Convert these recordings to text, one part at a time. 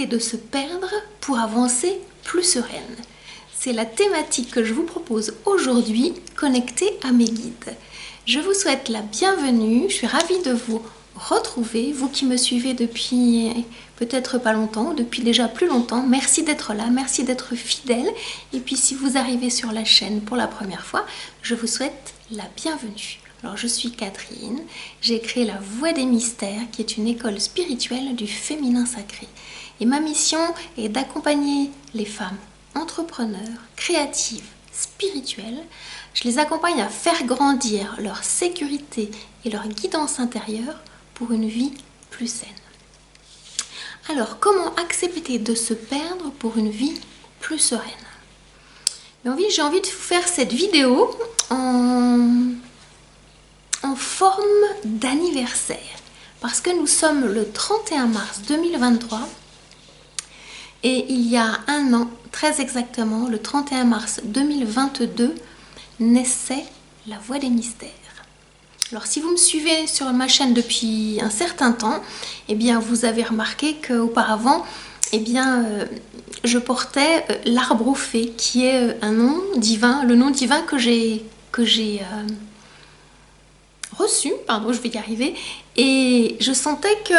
accepter de se perdre pour avancer plus sereine. C'est la thématique que je vous propose aujourd'hui, connectée à mes guides. Je vous souhaite la bienvenue, je suis ravie de vous retrouver, vous qui me suivez depuis peut-être pas longtemps, depuis déjà plus longtemps. Merci d'être là, merci d'être fidèle. Et puis si vous arrivez sur la chaîne pour la première fois, je vous souhaite la bienvenue. Alors je suis Catherine, j'ai créé la Voie des Mystères qui est une école spirituelle du féminin sacré. Et ma mission est d'accompagner les femmes entrepreneurs, créatives, spirituelles. Je les accompagne à faire grandir leur sécurité et leur guidance intérieure pour une vie plus saine. Alors comment accepter de se perdre pour une vie plus sereine? J'ai envie de vous faire cette vidéo en forme d'anniversaire parce que nous sommes le 31 mars 2023 et il y a un an, très exactement, le 31 mars 2022, naissait la Voie des Mystères. Alors si vous me suivez sur ma chaîne depuis un certain temps, eh bien vous avez remarqué qu'auparavant, je portais l'arbre aux fées, qui est un nom divin, le nom divin que j'ai reçu, pardon, je vais y arriver, et je sentais que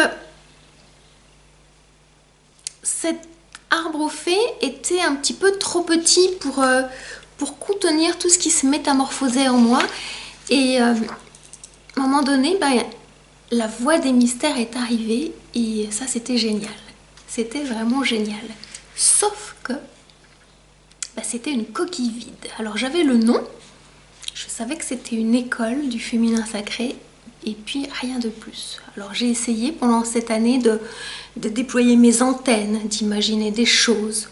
cet arbre aux fées était un petit peu trop petit pour contenir tout ce qui se métamorphosait en moi. Et à un moment donné, la Voie des Mystères est arrivée et ça c'était génial. C'était vraiment génial. Sauf que c'était une coquille vide. Alors j'avais le nom, je savais que c'était une école du féminin sacré et puis rien de plus. Alors j'ai essayé pendant cette année de déployer mes antennes, d'imaginer des choses,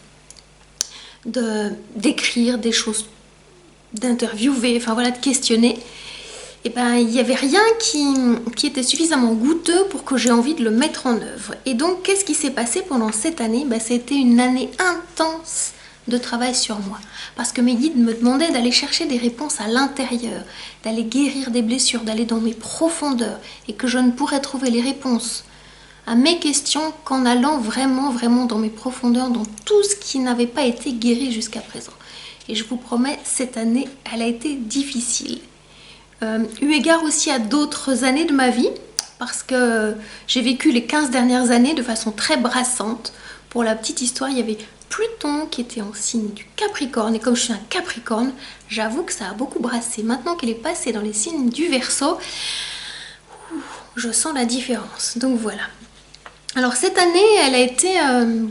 d'écrire des choses, d'interviewer, enfin voilà, de questionner. Et il n'y avait rien qui était suffisamment goûteux pour que j'ai envie de le mettre en œuvre. Et donc qu'est-ce qui s'est passé pendant cette année? C'était une année intense de travail sur moi, parce que mes guides me demandaient d'aller chercher des réponses à l'intérieur, d'aller guérir des blessures, d'aller dans mes profondeurs, et que je ne pourrais trouver les réponses à mes questions qu'en allant vraiment dans mes profondeurs, dans tout ce qui n'avait pas été guéri jusqu'à présent. Et je vous promets, cette année, elle a été difficile. Eu égard aussi à d'autres années de ma vie, parce que j'ai vécu les 15 dernières années de façon très brassante. Pour la petite histoire, il y avait Pluton qui était en signe du Capricorne, et comme je suis un Capricorne, j'avoue que ça a beaucoup brassé. Maintenant qu'elle est passée dans les signes du Verseau, je sens la différence. Donc voilà. Alors cette année, elle a été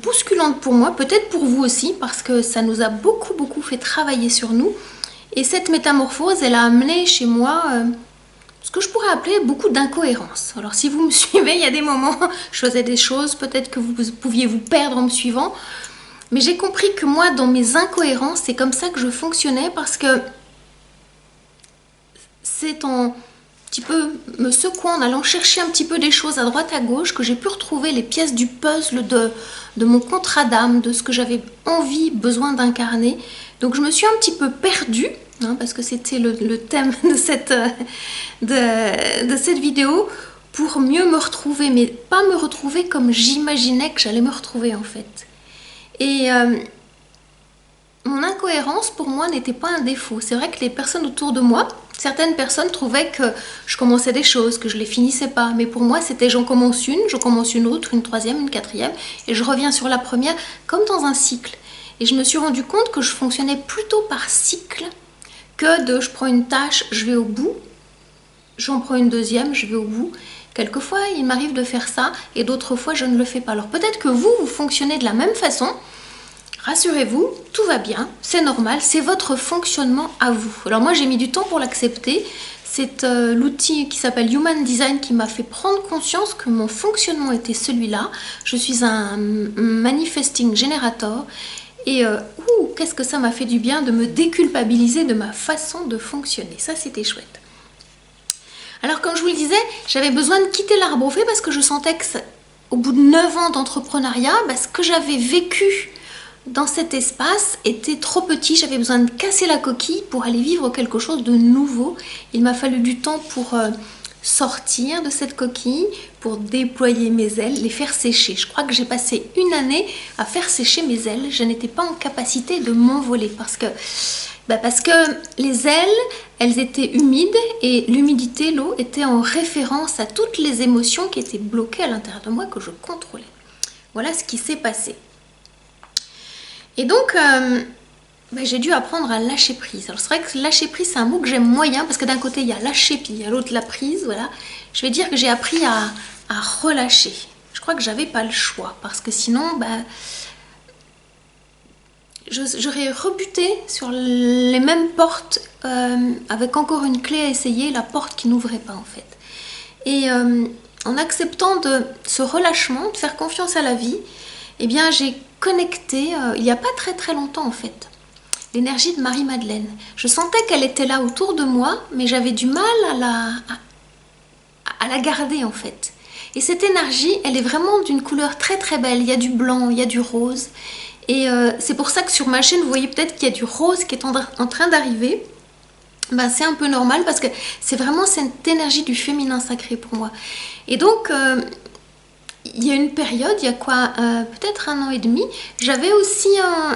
bousculante pour moi, peut-être pour vous aussi, parce que ça nous a beaucoup fait travailler sur nous. Et cette métamorphose, elle a amené chez moi ce que je pourrais appeler beaucoup d'incohérence. Alors si vous me suivez, il y a des moments, je faisais des choses, peut-être que vous pouviez vous perdre en me suivant. Mais j'ai compris que moi, dans mes incohérences, c'est comme ça que je fonctionnais, parce que c'est en petit peu me secouant, en allant chercher un petit peu des choses à droite à gauche, que j'ai pu retrouver les pièces du puzzle de mon contrat d'âme, de ce que j'avais envie, besoin d'incarner. Donc je me suis un petit peu perdue, parce que c'était le thème de cette vidéo, pour mieux me retrouver, mais pas me retrouver comme j'imaginais que j'allais me retrouver en fait. Et mon incohérence pour moi n'était pas un défaut. C'est vrai que les personnes autour de moi, certaines personnes trouvaient que je commençais des choses, que je les finissais pas. Mais pour moi, c'était j'en commence une autre, une troisième, une quatrième, et je reviens sur la première, comme dans un cycle. Et je me suis rendu compte que je fonctionnais plutôt par cycle que je prends une tâche, je vais au bout, j'en prends une deuxième, je vais au bout. Quelquefois, il m'arrive de faire ça et d'autres fois, je ne le fais pas. Alors peut-être que vous fonctionnez de la même façon. Rassurez-vous, tout va bien, c'est normal, c'est votre fonctionnement à vous. Alors moi, j'ai mis du temps pour l'accepter. C'est l'outil qui s'appelle Human Design qui m'a fait prendre conscience que mon fonctionnement était celui-là. Je suis un manifesting generator. Et qu'est-ce que ça m'a fait du bien de me déculpabiliser de ma façon de fonctionner. Ça, c'était chouette. Alors, comme je vous le disais, j'avais besoin de quitter l'arbre aux fées parce que je sentais que, au bout de 9 ans d'entrepreneuriat, ce que j'avais vécu dans cet espace était trop petit. J'avais besoin de casser la coquille pour aller vivre quelque chose de nouveau. Il m'a fallu du temps pour sortir de cette coquille pour déployer mes ailes, les faire sécher. Je crois que j'ai passé une année à faire sécher mes ailes. Je n'étais pas en capacité de m'envoler parce que les ailes, elles étaient humides et l'humidité, l'eau, était en référence à toutes les émotions qui étaient bloquées à l'intérieur de moi que je contrôlais. Voilà ce qui s'est passé. Et donc, j'ai dû apprendre à lâcher prise. Alors c'est vrai que lâcher prise, c'est un mot que j'aime moyen parce que d'un côté, il y a lâcher, puis il y a l'autre, la prise. Voilà. Je vais dire que j'ai appris à relâcher. Je crois que j'avais pas le choix parce que sinon, j'aurais rebuté sur les mêmes portes avec encore une clé à essayer, la porte qui n'ouvrait pas en fait. Et en acceptant ce relâchement, de faire confiance à la vie, eh bien j'ai connecté, il n'y a pas très très longtemps en fait, l'énergie de Marie-Madeleine. Je sentais qu'elle était là autour de moi, mais j'avais du mal à la garder en fait. Et cette énergie, elle est vraiment d'une couleur très très belle. Il y a du blanc, il y a du rose. Et c'est pour ça que sur ma chaîne, vous voyez peut-être qu'il y a du rose qui est en train d'arriver. C'est un peu normal parce que c'est vraiment cette énergie du féminin sacré pour moi. Et donc, il y a une période, il y a quoi, peut-être 1 an et demi, j'avais aussi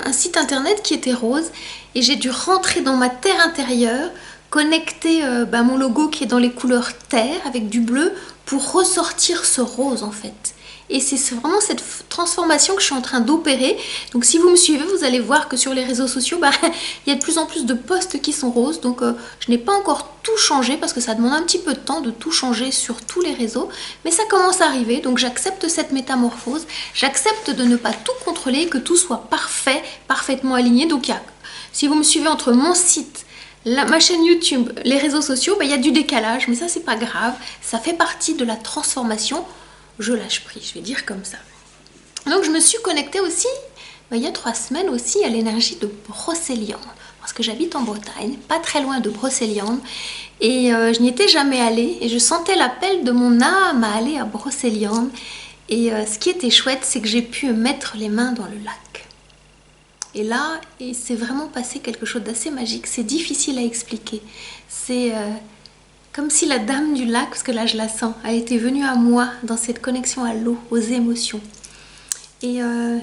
un site internet qui était rose et j'ai dû rentrer dans ma terre intérieure, connecter mon logo qui est dans les couleurs terre avec du bleu pour ressortir ce rose en fait. Et c'est vraiment cette transformation que je suis en train d'opérer. Donc si vous me suivez, vous allez voir que sur les réseaux sociaux, il y a de plus en plus de posts qui sont roses. Donc je n'ai pas encore tout changé parce que ça demande un petit peu de temps de tout changer sur tous les réseaux. Mais ça commence à arriver, donc j'accepte cette métamorphose. J'accepte de ne pas tout contrôler, que tout soit parfait, parfaitement aligné. Donc si vous me suivez entre mon site, ma chaîne YouTube, les réseaux sociaux, il y a du décalage. Mais ça, c'est pas grave. Ça fait partie de la transformation. Je lâche prise, je vais dire comme ça. Donc je me suis connectée aussi, il y a 3 semaines aussi, à l'énergie de Brocéliande. Parce que j'habite en Bretagne, pas très loin de Brocéliande. Et je n'y étais jamais allée. Et je sentais l'appel de mon âme à aller à Brocéliande. Et ce qui était chouette, c'est que j'ai pu mettre les mains dans le lac. Et là, il s'est vraiment passé quelque chose d'assez magique. C'est difficile à expliquer. C'est... comme si la dame du lac, parce que là je la sens, elle était venue à moi dans cette connexion à l'eau, aux émotions. Et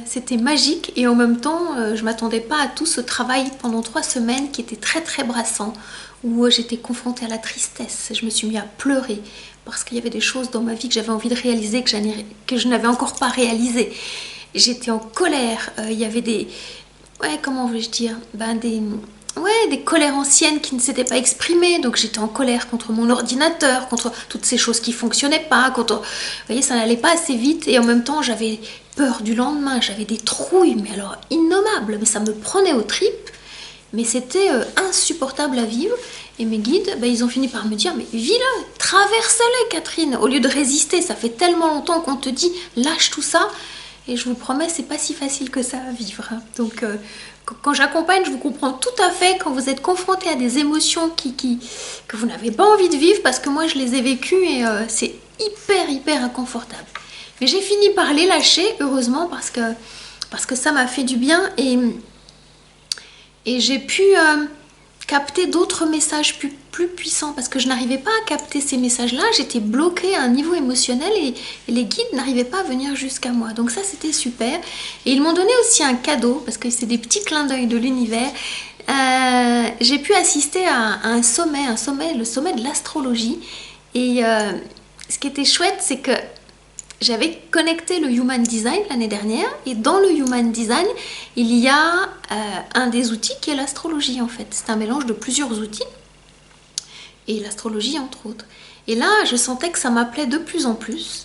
c'était magique et en même temps, je ne m'attendais pas à tout ce travail pendant 3 semaines qui était très très brassant, où j'étais confrontée à la tristesse. Je me suis mis à pleurer parce qu'il y avait des choses dans ma vie que j'avais envie de réaliser, que je n'avais encore pas réalisé. J'étais en colère, il y avait des... Ouais, comment vais-je dire, des colères anciennes qui ne s'étaient pas exprimées. Donc j'étais en colère contre mon ordinateur, contre toutes ces choses qui ne fonctionnaient pas, contre... Vous voyez, ça n'allait pas assez vite. Et en même temps, j'avais peur du lendemain. J'avais des trouilles, mais alors innommables. Mais ça me prenait aux tripes. Mais c'était insupportable à vivre. Et mes guides, ils ont fini par me dire, mais vis-le, traverse-le, Catherine. Au lieu de résister, ça fait tellement longtemps qu'on te dit, lâche tout ça. Et je vous promets, c'est pas si facile que ça à vivre. Donc... quand j'accompagne, je vous comprends tout à fait quand vous êtes confronté à des émotions que vous n'avez pas envie de vivre parce que moi je les ai vécues et c'est hyper inconfortable. Mais j'ai fini par les lâcher, heureusement, parce que ça m'a fait du bien et j'ai pu capter d'autres messages plus puissants parce que je n'arrivais pas à capter ces messages-là. J'étais bloquée à un niveau émotionnel et les guides n'arrivaient pas à venir jusqu'à moi. Donc ça, c'était super. Et ils m'ont donné aussi un cadeau parce que c'est des petits clins d'œil de l'univers. J'ai pu assister à un sommet, le sommet de l'astrologie. Et ce qui était chouette, c'est que j'avais connecté le Human Design l'année dernière et dans le Human Design, il y a un des outils qui est l'astrologie en fait. C'est un mélange de plusieurs outils et l'astrologie entre autres. Et là, je sentais que ça m'appelait de plus en plus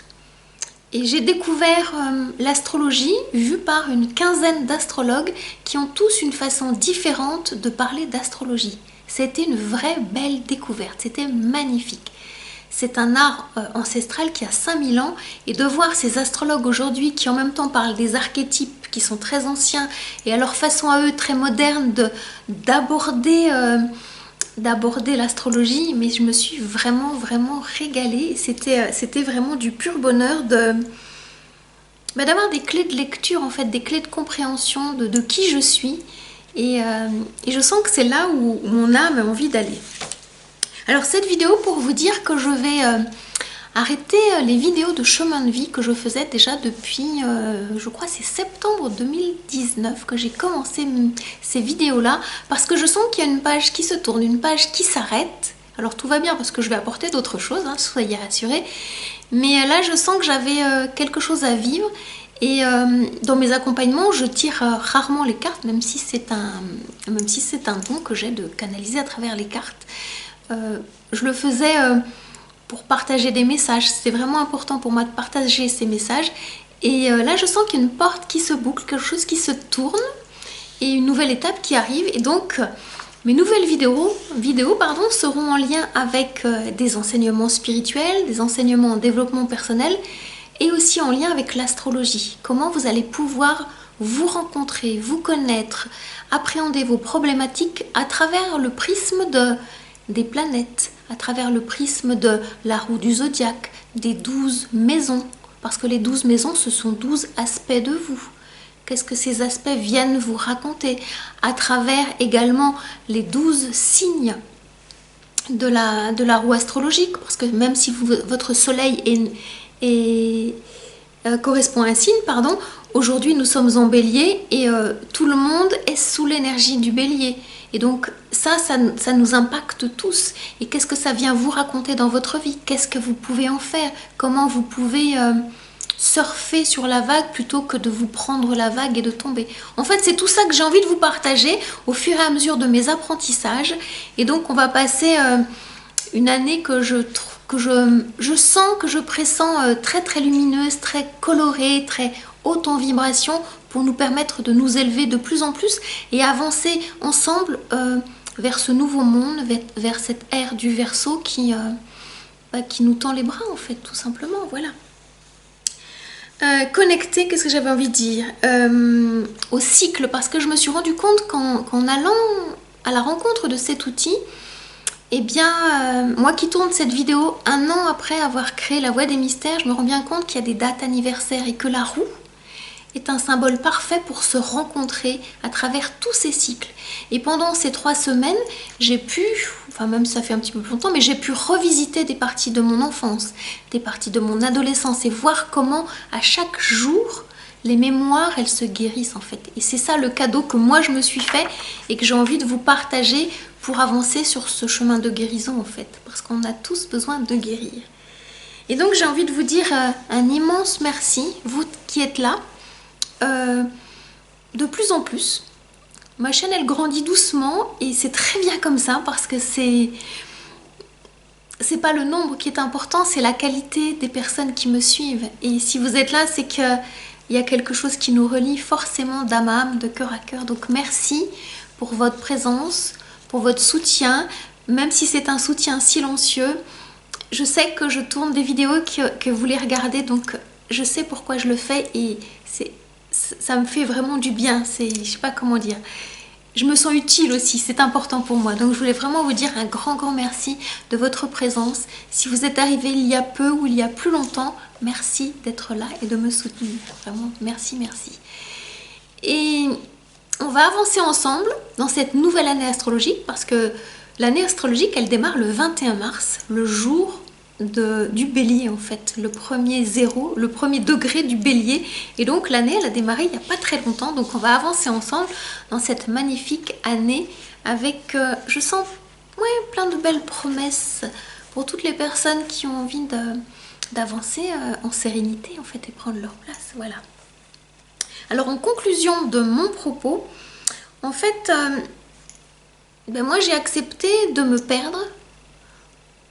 et j'ai découvert l'astrologie vue par une 15aine d'astrologues qui ont tous une façon différente de parler d'astrologie. C'était une vraie belle découverte, c'était magnifique. C'est un art ancestral qui a 5000 ans et de voir ces astrologues aujourd'hui qui en même temps parlent des archétypes qui sont très anciens et à leur façon à eux très moderne d'aborder l'astrologie, mais je me suis vraiment régalée. C'était vraiment du pur bonheur d'avoir des clés de lecture en fait, des clés de compréhension de qui je suis et je sens que c'est là où mon âme a envie d'aller. Alors cette vidéo pour vous dire que je vais arrêter les vidéos de chemin de vie que je faisais déjà depuis, je crois c'est septembre 2019 que j'ai commencé ces vidéos-là, parce que je sens qu'il y a une page qui se tourne, une page qui s'arrête. Alors tout va bien parce que je vais apporter d'autres choses, hein, soyez rassurés. Mais là je sens que j'avais quelque chose à vivre. Et dans mes accompagnements, je tire rarement les cartes, même si c'est un don que j'ai de canaliser à travers les cartes. Je le faisais pour partager des messages. C'était vraiment important pour moi de partager ces messages. Et là, je sens qu'il y a une porte qui se boucle, quelque chose qui se tourne et une nouvelle étape qui arrive. Et donc, mes nouvelles vidéos seront en lien avec des enseignements spirituels, des enseignements en développement personnel et aussi en lien avec l'astrologie. Comment vous allez pouvoir vous rencontrer, vous connaître, appréhender vos problématiques à travers le prisme des planètes, à travers le prisme de la roue du zodiaque, des 12 maisons. Parce que les 12 maisons, ce sont 12 aspects de vous. Qu'est-ce que ces aspects viennent vous raconter? À travers également les 12 signes de la roue astrologique. Parce que même si votre soleil correspond à un signe, pardon, aujourd'hui nous sommes en bélier et tout le monde est sous l'énergie du bélier. Et donc ça nous impacte tous. Et qu'est-ce que ça vient vous raconter dans votre vie? Qu'est-ce que vous pouvez en faire? Comment vous pouvez surfer sur la vague plutôt que de vous prendre la vague et de tomber? En fait, c'est tout ça que j'ai envie de vous partager au fur et à mesure de mes apprentissages. Et donc on va passer une année que je sens, que je pressens très très lumineuse, très colorée, très haute en vibration, pour nous permettre de nous élever de plus en plus et avancer ensemble vers ce nouveau monde, vers cette ère du Verseau qui nous tend les bras en fait, tout simplement, voilà. Connecter, qu'est-ce que j'avais envie de dire, au cycle, parce que je me suis rendu compte qu'en allant à la rencontre de cet outil, eh bien, moi qui tourne cette vidéo 1 an après avoir créé la Voie des Mystères, je me rends bien compte qu'il y a des dates anniversaires et que la roue est un symbole parfait pour se rencontrer à travers tous ces cycles. Et pendant ces 3 semaines, j'ai pu, enfin même ça fait un petit peu plus longtemps, mais j'ai pu revisiter des parties de mon enfance, des parties de mon adolescence et voir comment à chaque jour, les mémoires, elles se guérissent en fait. Et c'est ça le cadeau que moi je me suis fait et que j'ai envie de vous partager pour avancer sur ce chemin de guérison en fait. Parce qu'on a tous besoin de guérir. Et donc j'ai envie de vous dire un immense merci, vous qui êtes là. De plus en plus, ma chaîne elle grandit doucement et c'est très bien comme ça parce que c'est pas le nombre qui est important, c'est la qualité des personnes qui me suivent. Et si vous êtes là, c'est qu'il y a quelque chose qui nous relie forcément d'âme à âme, de cœur à cœur. Donc merci pour votre présence, pour votre soutien, même si c'est un soutien silencieux. Je sais que je tourne des vidéos que vous les regardez, donc je sais pourquoi je le fais et ça me fait vraiment du bien. Je sais pas comment dire. Je me sens utile aussi, c'est important pour moi. Donc je voulais vraiment vous dire un grand merci de votre présence. Si vous êtes arrivé il y a peu ou il y a plus longtemps, merci d'être là et de me soutenir. Vraiment, merci. Et on va avancer ensemble dans cette nouvelle année astrologique parce que l'année astrologique, elle démarre le 21 mars, le jour du bélier en fait, le premier degré du bélier. Et donc l'année, elle a démarré il n'y a pas très longtemps. Donc on va avancer ensemble dans cette magnifique année avec, je sens, plein de belles promesses pour toutes les personnes qui ont envie d'avancer en sérénité en fait et prendre leur place. Voilà. Alors en conclusion de mon propos, en fait, moi j'ai accepté de me perdre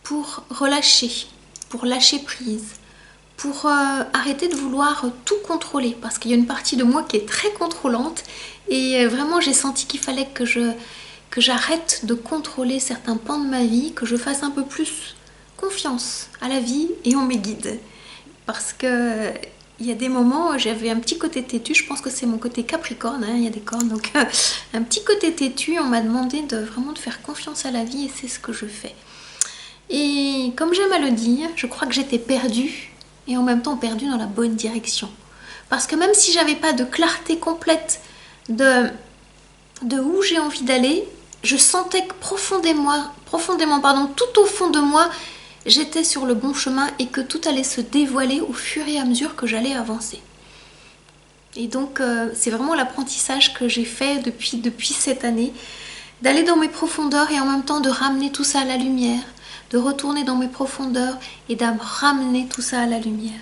pour relâcher, pour lâcher prise, pour arrêter de vouloir tout contrôler, parce qu'il y a une partie de moi qui est très contrôlante et vraiment j'ai senti qu'il fallait que j'arrête de contrôler certains pans de ma vie, que je fasse un peu plus confiance à la vie et en mes guides, parce que il y a des moments où j'avais un petit côté têtu, je pense que c'est mon côté capricorne, hein, il y a des cornes, donc un petit côté têtu, on m'a demandé vraiment de faire confiance à la vie et c'est ce que je fais. Et comme j'aime à le dire, je crois que j'étais perdue et en même temps perdue dans la bonne direction. Parce que même si j'avais pas de clarté complète de où j'ai envie d'aller, je sentais que profondément, pardon, tout au fond de moi, j'étais sur le bon chemin et que tout allait se dévoiler au fur et à mesure que j'allais avancer. Et donc c'est vraiment l'apprentissage que j'ai fait depuis cette année, d'aller dans mes profondeurs et en même temps de ramener tout ça à la lumière, de retourner dans mes profondeurs et de ramener tout ça à la lumière.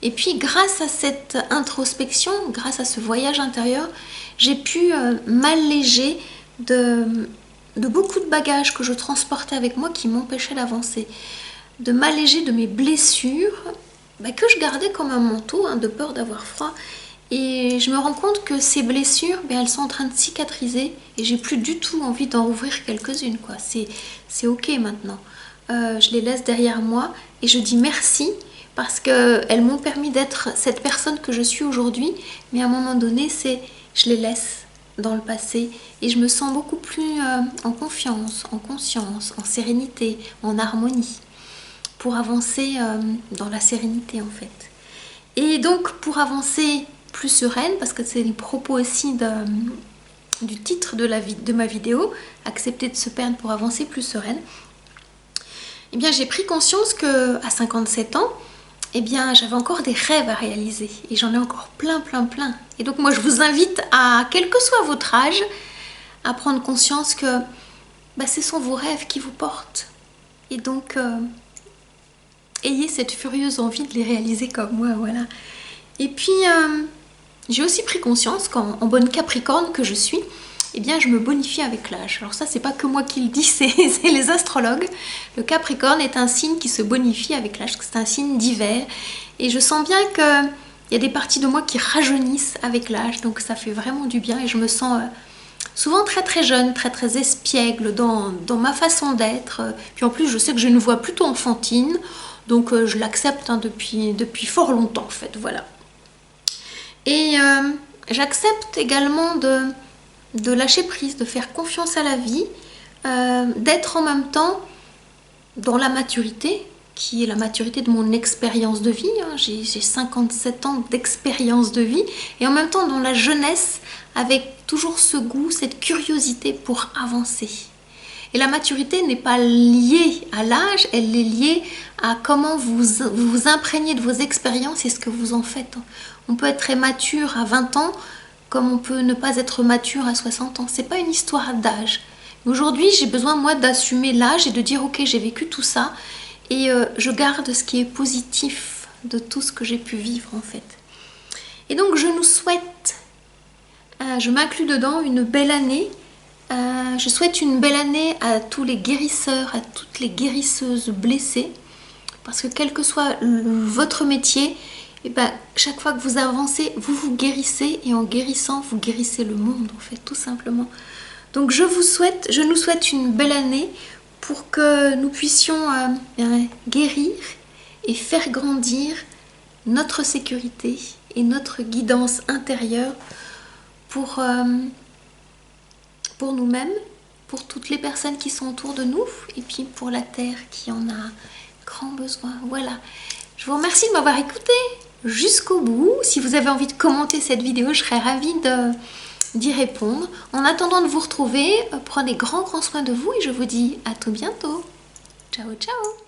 Et puis grâce à cette introspection, grâce à ce voyage intérieur, j'ai pu m'alléger de beaucoup de bagages que je transportais avec moi qui m'empêchaient d'avancer, de m'alléger de mes blessures que je gardais comme un manteau, de peur d'avoir froid. Et je me rends compte que ces blessures, elles sont en train de cicatriser et j'ai plus du tout envie d'en rouvrir quelques-unes. C'est ok maintenant. Je les laisse derrière moi et je dis merci parce qu'elles m'ont permis d'être cette personne que je suis aujourd'hui. Mais à un moment donné, je les laisse dans le passé et je me sens beaucoup plus en confiance, en conscience, en sérénité, en harmonie pour avancer dans la sérénité en fait. Et donc pour avancer plus sereine, parce que c'est le propos aussi du titre de ma vidéo, accepter de se perdre pour avancer plus sereine, eh bien j'ai pris conscience que à 57 ans, eh bien j'avais encore des rêves à réaliser et j'en ai encore plein. Et donc moi je vous invite à, quel que soit votre âge, à prendre conscience que ce sont vos rêves qui vous portent. Et donc ayez cette furieuse envie de les réaliser comme moi, voilà. Et puis j'ai aussi pris conscience qu'en bonne Capricorne que je suis, eh bien je me bonifie avec l'âge. Alors ça c'est pas que moi qui le dis, c'est les astrologues. Le Capricorne est un signe qui se bonifie avec l'âge, c'est un signe d'hiver. Et je sens bien qu'il y a des parties de moi qui rajeunissent avec l'âge, donc ça fait vraiment du bien et je me sens souvent très jeune, très espiègle dans ma façon d'être. Puis en plus je sais que j'ai une voix plutôt enfantine, donc je l'accepte depuis fort longtemps en fait, voilà. Et j'accepte également de lâcher prise, de faire confiance à la vie, d'être en même temps dans la maturité, qui est la maturité de mon expérience de vie. J'ai 57 ans d'expérience de vie, et en même temps dans la jeunesse, avec toujours ce goût, cette curiosité pour avancer. Et la maturité n'est pas liée à l'âge, elle est liée à comment vous vous imprégnez de vos expériences et ce que vous en faites. On peut être très mature à 20 ans, comme on peut ne pas être mature à 60 ans. C'est pas une histoire d'âge. Aujourd'hui, j'ai besoin, moi, d'assumer l'âge et de dire, ok, j'ai vécu tout ça, et je garde ce qui est positif de tout ce que j'ai pu vivre, en fait. Et donc, je nous souhaite, je m'inclus dedans, une belle année. Je souhaite une belle année à tous les guérisseurs, à toutes les guérisseuses blessées, parce que quel que soit votre métier, chaque fois que vous avancez, vous vous guérissez, et en guérissant, vous guérissez le monde, en fait, tout simplement. Donc je nous souhaite une belle année pour que nous puissions guérir et faire grandir notre sécurité et notre guidance intérieure pour nous-mêmes, pour toutes les personnes qui sont autour de nous, et puis pour la Terre qui en a grand besoin. Voilà. Je vous remercie de m'avoir écouté jusqu'au bout. Si vous avez envie de commenter cette vidéo, je serais ravie d'y répondre. En attendant de vous retrouver, prenez grand soin de vous et je vous dis à tout bientôt. Ciao, ciao!